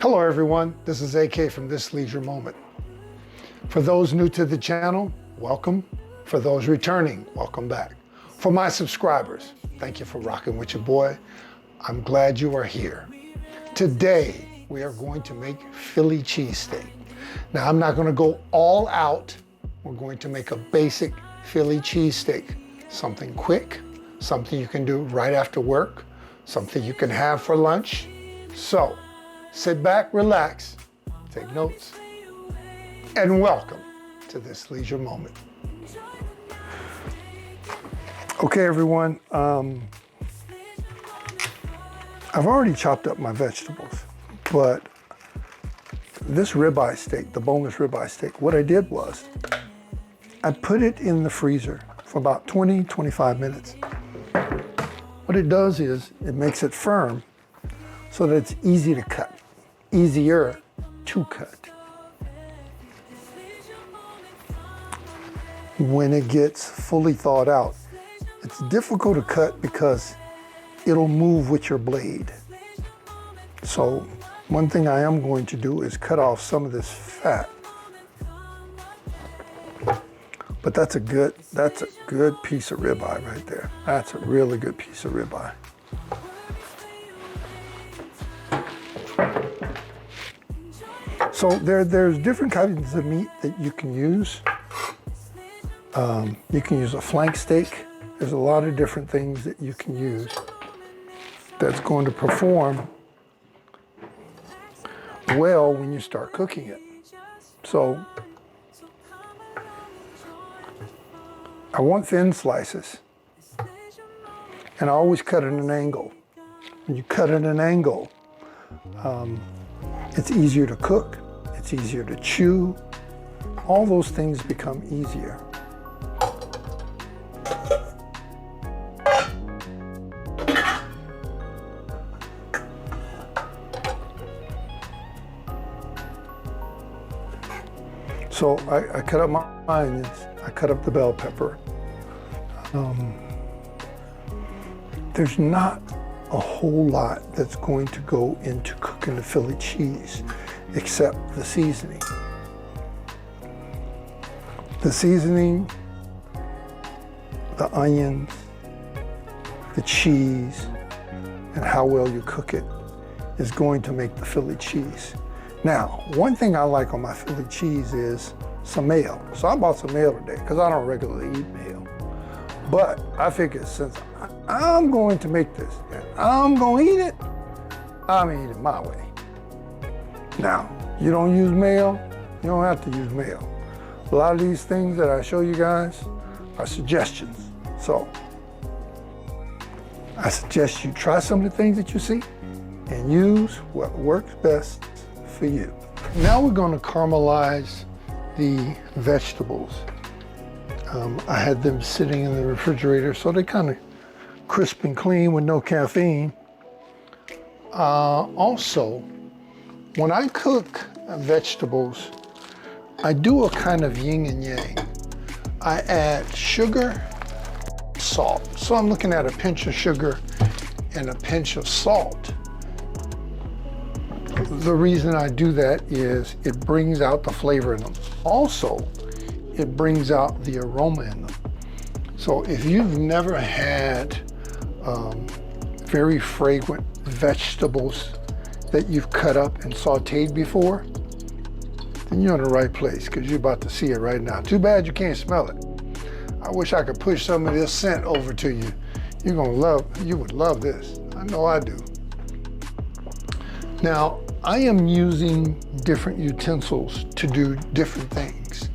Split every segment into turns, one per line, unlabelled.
Hello everyone, this is AK from This Leisure Moment. For those new to the channel, welcome. For those returning, welcome back. For my subscribers, thank you for rocking with your boy. I'm glad you are here. Today, we are going to make Philly cheesesteak. Now, I'm not gonna go all out. We're going to make a basic Philly cheesesteak. Something quick, something you can do right after work, something you can have for lunch. So, sit back, relax, take notes, and welcome to This Leisure Moment. Okay, everyone, I've already chopped up my vegetables, but this ribeye steak, the boneless ribeye steak, what I did was I put it in the freezer for about 20, 25 minutes. What it does is it makes it firm so that it's easy to cut, easier to cut. When it gets fully thawed out, it's difficult to cut because it'll move with your blade. So one thing I am going to do is cut off some of this fat. But that's a good piece of ribeye right there. That's a really good piece of ribeye. So there's different kinds of meat that you can use. You can use a flank steak. There's a lot of different things that you can use that's going to perform well when you start cooking it. So I want thin slices, and I always cut at an angle. When you cut at an angle, it's easier to cook, it's easier to chew. All those things become easier. So I cut up my onions, I cut up the bell pepper. There's not a whole lot that's going to go into cooking the Philly cheese except the seasoning. The seasoning, the onions, the cheese, and how well you cook it is going to make the Philly cheese. Now, one thing I like on my Philly cheese is some mayo. So I bought some mayo today because I don't regularly eat mayo. But I figured since I'm going to make this and I'm going to eat it, I'm going to eat it my way. Now, you don't use mayo, you don't have to use mayo. A lot of these things that I show you guys are suggestions. So I suggest you try some of the things that you see and use what works best for you. Now we're going to caramelize the vegetables. I had them sitting in the refrigerator so they're kind of crisp and clean with no caffeine. Also, when I cook vegetables, I do a kind of yin and yang. I add sugar, salt. So I'm looking at a pinch of sugar and a pinch of salt. The reason I do that is it brings out the flavor in them. Also, it brings out the aroma in them. So if you've never had very fragrant vegetables that you've cut up and sauteed before, then you're in the right place because you're about to see it right now. Too bad you can't smell it. I wish I could push some of this scent over to you. You would love this. I know I do. Now, I am using different utensils to do different things.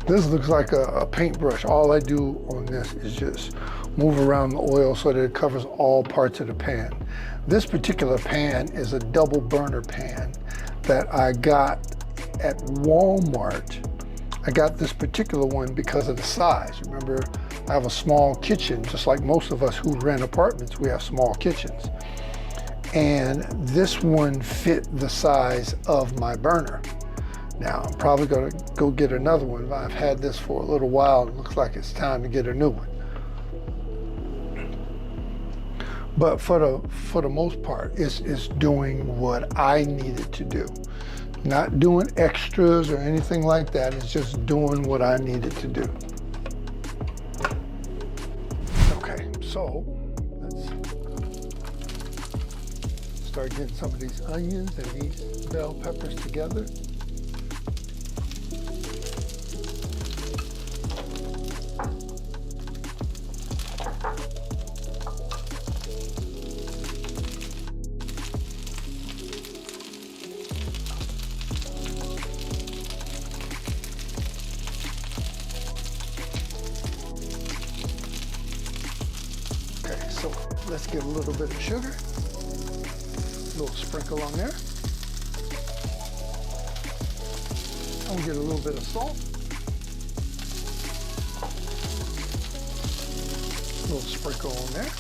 This looks like a paintbrush. All I do on this is just move around the oil so that it covers all parts of the pan. This particular pan is a double burner pan that I got at Walmart. I got this particular one because of the size. Remember, I have a small kitchen, just like most of us who rent apartments, we have small kitchens. And this one fit the size of my burner. Now, I'm probably gonna go get another one. I've had this for a little while. It looks like it's time to get a new one. But for the most part, it's doing what I need it to do. Not doing extras or anything like that. It's just doing what I need it to do. Okay, so let's start getting some of these onions and these bell peppers together. Okay, so let's get a little bit of sugar. A little sprinkle on there. I'm gonna get a little bit of salt. A little sprinkle on there.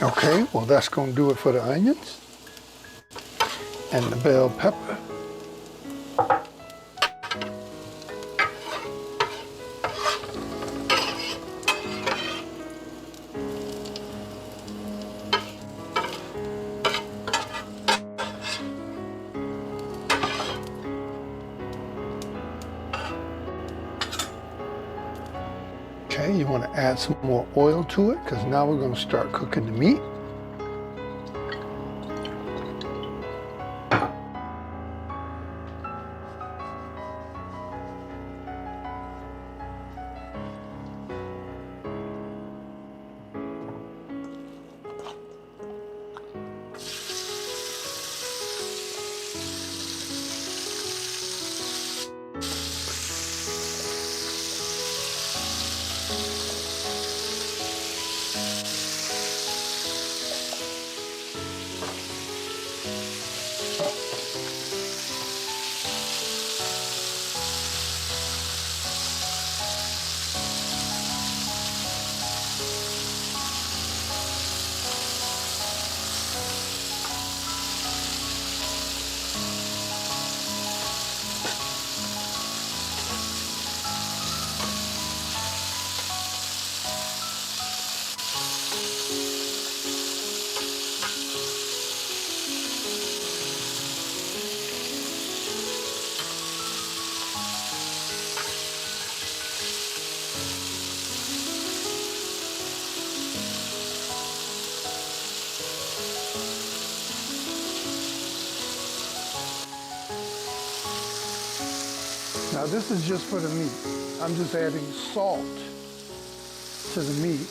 Okay, well that's going to do it for the onions and the bell pepper. Okay, you want to add some more oil to it because now we're going to start cooking the meat. Now this is just for the meat. I'm just adding salt to the meat.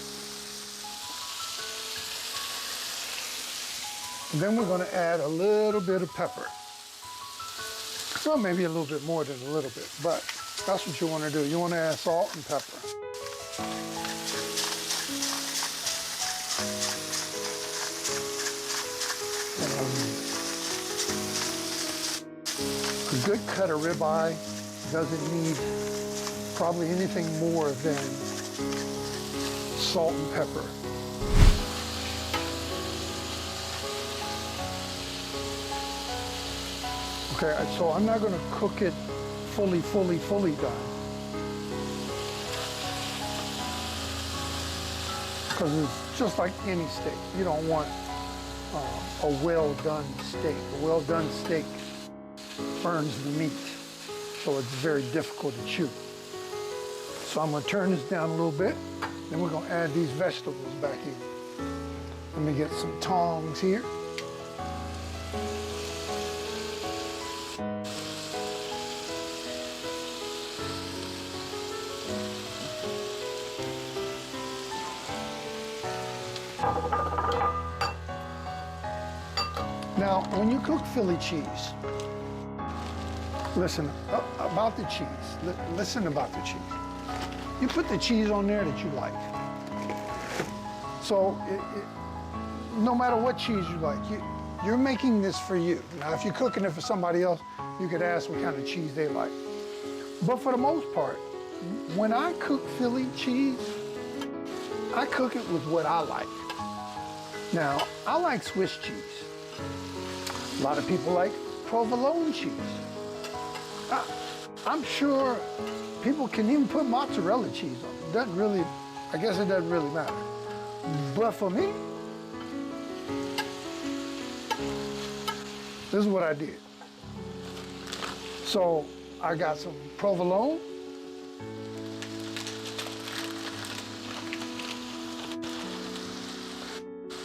And then we're going to add a little bit of pepper. Well, maybe a little bit more than a little bit, but that's what you want to do. You want to add salt and pepper. A good cut of ribeye doesn't need probably anything more than salt and pepper. Okay, so I'm not going to cook it fully done. Because it's just like any steak. You don't want a well-done steak. A well-done steak burns the meat, so it's very difficult to chew. So I'm going to turn this down a little bit, then we're going to add these vegetables back in. Let me get some tongs here. Now, when you cook Philly cheese, listen about the cheese. Listen about the cheese. You put the cheese on there that you like. So no matter what cheese you like, you're making this for you. Now, if you're cooking it for somebody else, you could ask what kind of cheese they like. But for the most part, when I cook Philly cheese, I cook it with what I like. Now, I like Swiss cheese. A lot of people like provolone cheese. I'm sure people can even put mozzarella cheese on it. Doesn't really, I guess it doesn't really matter. But for me, this is what I did. So I got some provolone.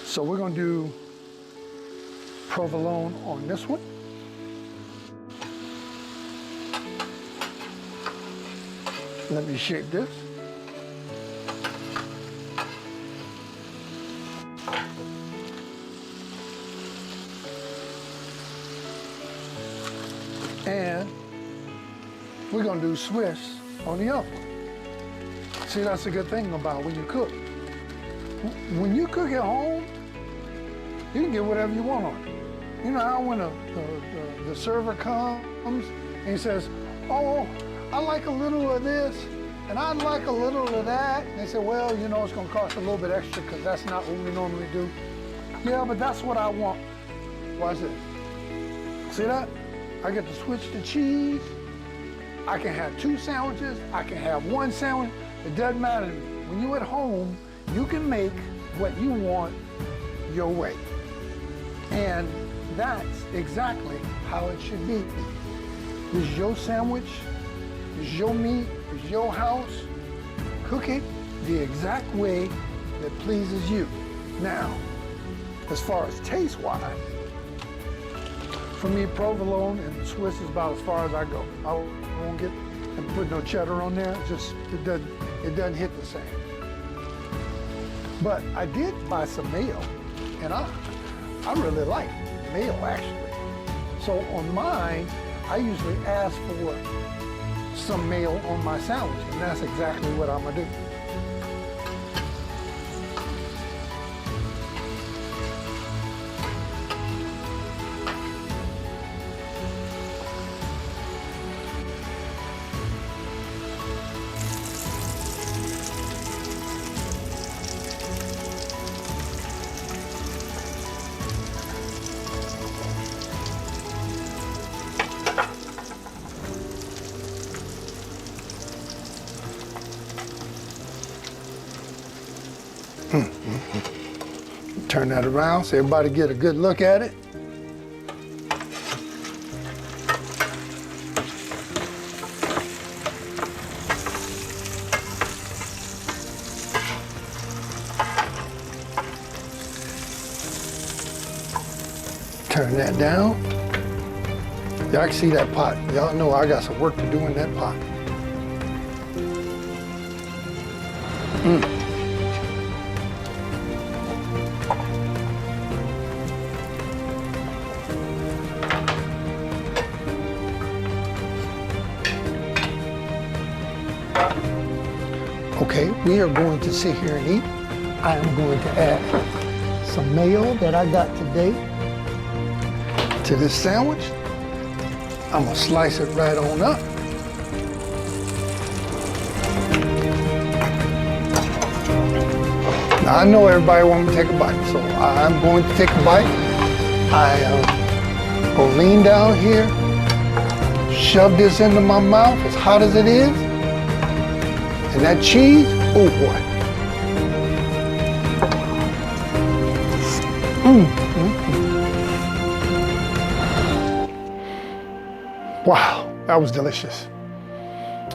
So we're gonna do provolone on this one. Let me shake this. And we're gonna do Swiss on the other one. See, that's a good thing about when you cook. When you cook at home, you can get whatever you want on it. You know how when the server comes and he says, oh, I like a little of this, and I'd like a little of that. And they say, well, you know, it's gonna cost a little bit extra because that's not what we normally do. Yeah, but that's what I want. Watch this. See that? I get to switch to cheese. I can have 2 sandwiches. I can have 1 sandwich. It doesn't matter to me. When you're at home, you can make what you want your way. And that's exactly how it should be. This is your sandwich. This is your meat. This is your house. Cook it the exact way that pleases you. Now, as far as taste-wise, for me, provolone and Swiss is about as far as I go. I won't get and put no cheddar on there. It doesn't hit the same. But I did buy some mayo, and I really like mayo actually. So on mine, I usually ask for some mayo on my sandwich, and that's exactly what I'm gonna do. Turn that around so everybody get a good look at it. Turn that down. Y'all can see that pot. Y'all know I got some work to do in that pot. Okay, we are going to sit here and eat. I am going to add some mayo that I got today to this sandwich. I'm gonna slice it right on up. Now I know everybody wants me to take a bite, so I'm going to take a bite. I will lean down here, shove this into my mouth as hot as it is. And that cheese, oh boy. Wow, that was delicious.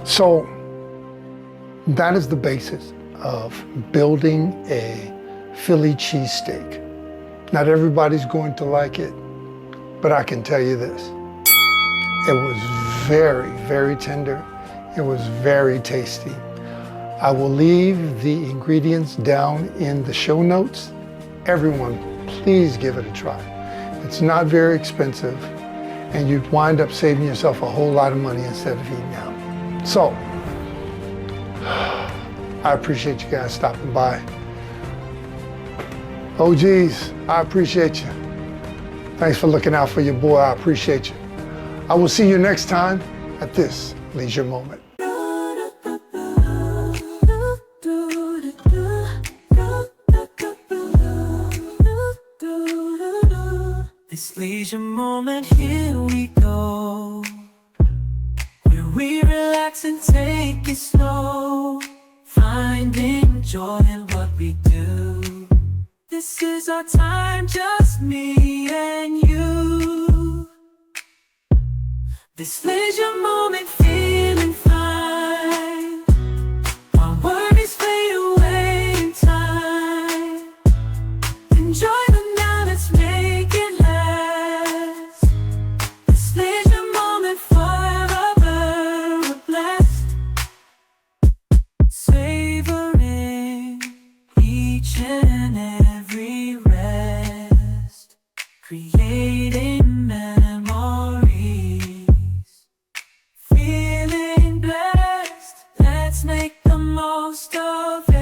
So that is the basis of building a Philly cheesesteak. Not everybody's going to like it, but I can tell you this. It was very, very tender. It was very tasty. I will leave the ingredients down in the show notes. Everyone, please give it a try. It's not very expensive, and you'd wind up saving yourself a whole lot of money instead of eating out. So, I appreciate you guys stopping by. Oh geez, I appreciate you. Thanks for looking out for your boy. I appreciate you. I will see you next time at this leisure moment.
This leisure moment, here we go, where we relax and take it slow, finding joy in what we do. This is our time, just me and you. This leisure moment, feeling fine, our worries fade away in time. Enjoy the now, let's make it last. This leisure moment, forever we're blessed. Savoring each and every rest, creating memories, feeling blessed. Let's make the most of it.